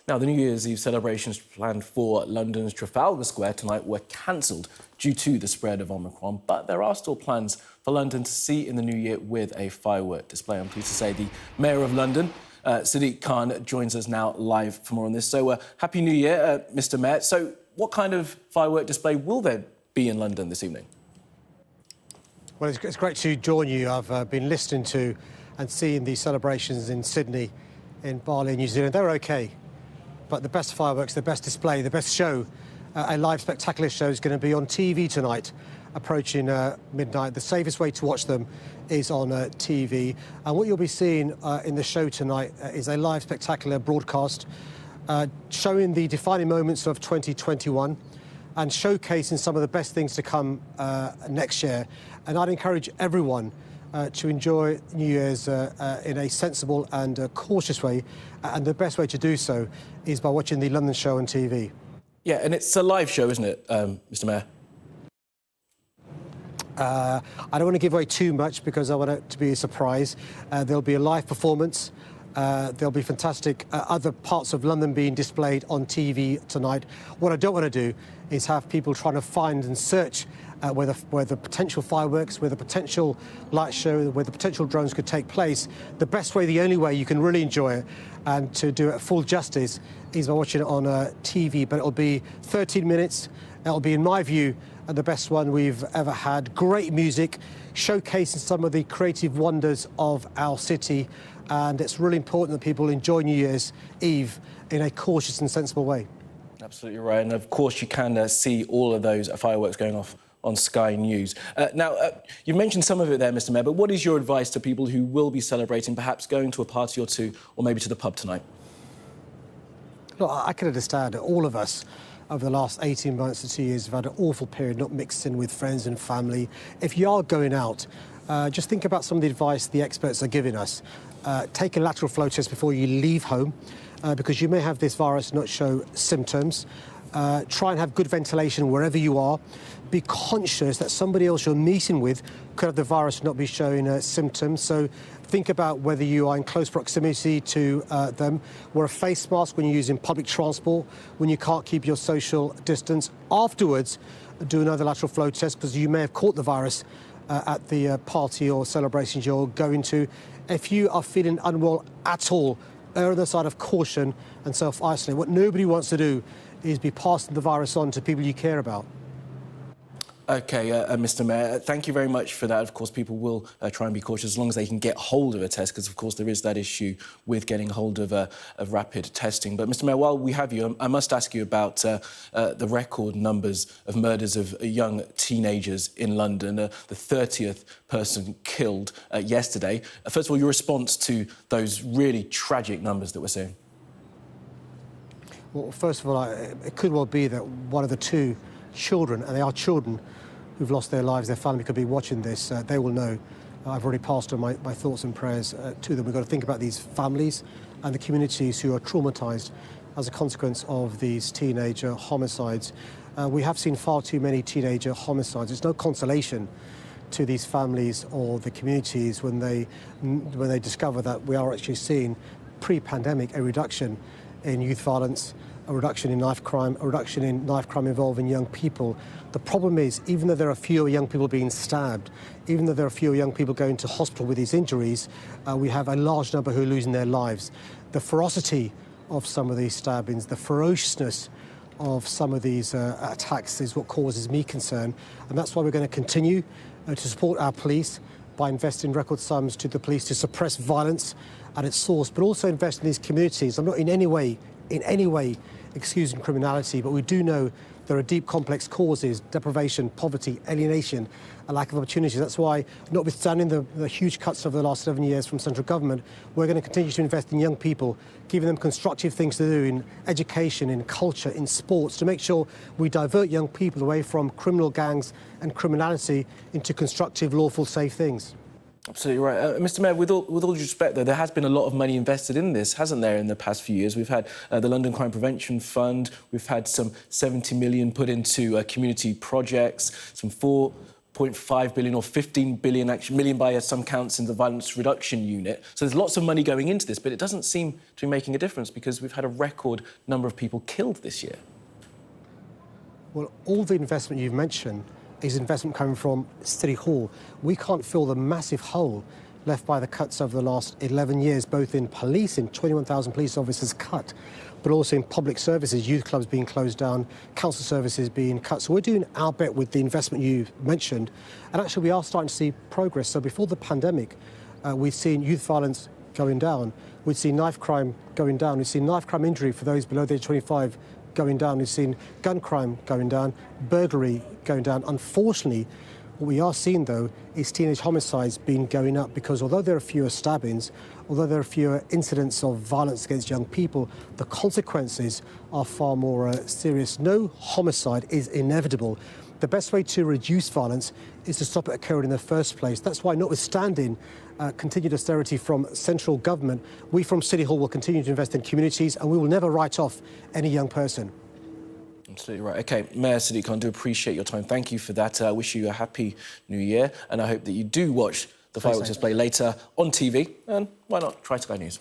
Now, the New Year's Eve celebrations planned for London's Trafalgar Square tonight were cancelled due to the spread of Omicron, but there are still plans for London to see in the new year with a firework display. I'm pleased to say the Mayor of London, Sadiq Khan, joins us now live for more on this. So, Happy New Year, Mr. Mayor. So, what kind of firework display will there be in London this evening? Well, it's great to join you. I've been listening to and seeing the celebrations in Sydney, in Bali, New Zealand. They're OK. But the best fireworks, the best display, the best show, a live spectacular show is going to be on TV tonight, approaching midnight. The safest way to watch them is on TV. And what you'll be seeing in the show tonight is a live spectacular broadcast showing the defining moments of 2021 and showcasing some of the best things to come next year. And I'd encourage everyone to enjoy New Year's in a sensible and cautious way. And the best way to do so is by watching the London show on TV. Yeah, and it's a live show, isn't it, Mr. Mayor? I don't want to give away too much because I want it to be a surprise. There'll be a live performance. There'll be fantastic other parts of London being displayed on TV tonight. What I don't want to do is have people trying to find and search where the potential fireworks, where the potential light show, where the potential drones could take place. The best way, the only way you can really enjoy it and to do it full justice is by watching it on TV. But it'll be 13 minutes. It'll be, in my view, the best one we've ever had. Great music, showcasing some of the creative wonders of our city. And it's really important that people enjoy New Year's Eve in a cautious and sensible way. Absolutely right. And of course, you can see all of those fireworks going off on Sky News. Now, you mentioned some of it there, Mr. Mayor, but what is your advice to people who will be celebrating, perhaps going to a party or two, or maybe to the pub tonight? Look, I can understand all of us over the last 18 months to 2 years have had an awful period not mixing with friends and family. If you are going out, just think about some of the advice the experts are giving us. Take a lateral flow test before you leave home, because you may have this virus not show symptoms. Try and have good ventilation wherever you are. Be conscious that somebody else you're meeting with could have the virus and not be showing symptoms. So think about whether you are in close proximity to them. Wear a face mask when you're using public transport, when you can't keep your social distance. Afterwards, do another lateral flow test because you may have caught the virus at the party or celebrations you're going to. If you are feeling unwell at all, err on the side of caution and self-isolate. What nobody wants to do is be passing the virus on to people you care about. OK, Mr. Mayor, thank you very much for that. Of course, people will try and be cautious as long as they can get hold of a test, because, of course, there is that issue with getting hold of rapid testing. But, Mr. Mayor, while we have you, I must ask you about the record numbers of murders of young teenagers in London, the 30th person killed yesterday. First of all, your response to those really tragic numbers that we're seeing? Well, first of all, it could well be that one of the two children, and they are children, who've lost their lives, their family could be watching this. They will know. I've already passed on my thoughts and prayers to them. We've got to think about these families and the communities who are traumatised as a consequence of these teenager homicides. We have seen far too many teenager homicides. It's no consolation to these families or the communities when they discover that we are actually seeing pre-pandemic a reduction in youth violence, a reduction in knife crime, a reduction in knife crime involving young people. The problem is, even though there are fewer young people being stabbed, even though there are fewer young people going to hospital with these injuries, we have a large number who are losing their lives. The ferocity of some of these stabbings, the ferociousness of some of these attacks is what causes me concern. And that's why we're going to continue to support our police by investing record sums to the police to suppress violence at its source, but also invest in these communities. I'm not in any way excusing criminality, but we do know there are deep, complex causes: deprivation, poverty, alienation, a lack of opportunity. That's why, notwithstanding the huge cuts over the last 7 years from central government, we're going to continue to invest in young people, giving them constructive things to do in education, in culture, in sports, to make sure we divert young people away from criminal gangs and criminality into constructive, lawful, safe things. Absolutely right. Mr. Mayor, with all due respect, though, there has been a lot of money invested in this, hasn't there, in the past few years? We've had the London Crime Prevention Fund, we've had some 70 million put into community projects, some 12.5 billion or 15 billion, actually, million by some counts in the violence reduction unit. So there's lots of money going into this, but it doesn't seem to be making a difference because we've had a record number of people killed this year. Well, all the investment you've mentioned is investment coming from City Hall. We can't fill the massive hole left by the cuts over the last 11 years, both in policing, 21,000 police officers cut, but also in public services, youth clubs being closed down, council services being cut. So we're doing our bit with the investment you mentioned, and actually we are starting to see progress. So before the pandemic, we've seen youth violence going down, we've seen knife crime going down, we've seen knife crime injury for those below the age of 25 going down, we've seen gun crime going down, burglary going down. Unfortunately, what we are seeing, though, is teenage homicides going up because although there are fewer stabbings, although there are fewer incidents of violence against young people, the consequences are far more serious. No homicide is inevitable. The best way to reduce violence is to stop it occurring in the first place. That's why, notwithstanding continued austerity from central government, we from City Hall will continue to invest in communities and we will never write off any young person. Absolutely right. OK, Mayor Sadiq Khan, I do appreciate your time. Thank you for that. I wish you a happy New Year, and I hope that you do watch the fireworks display later on TV, and why not try Sky News.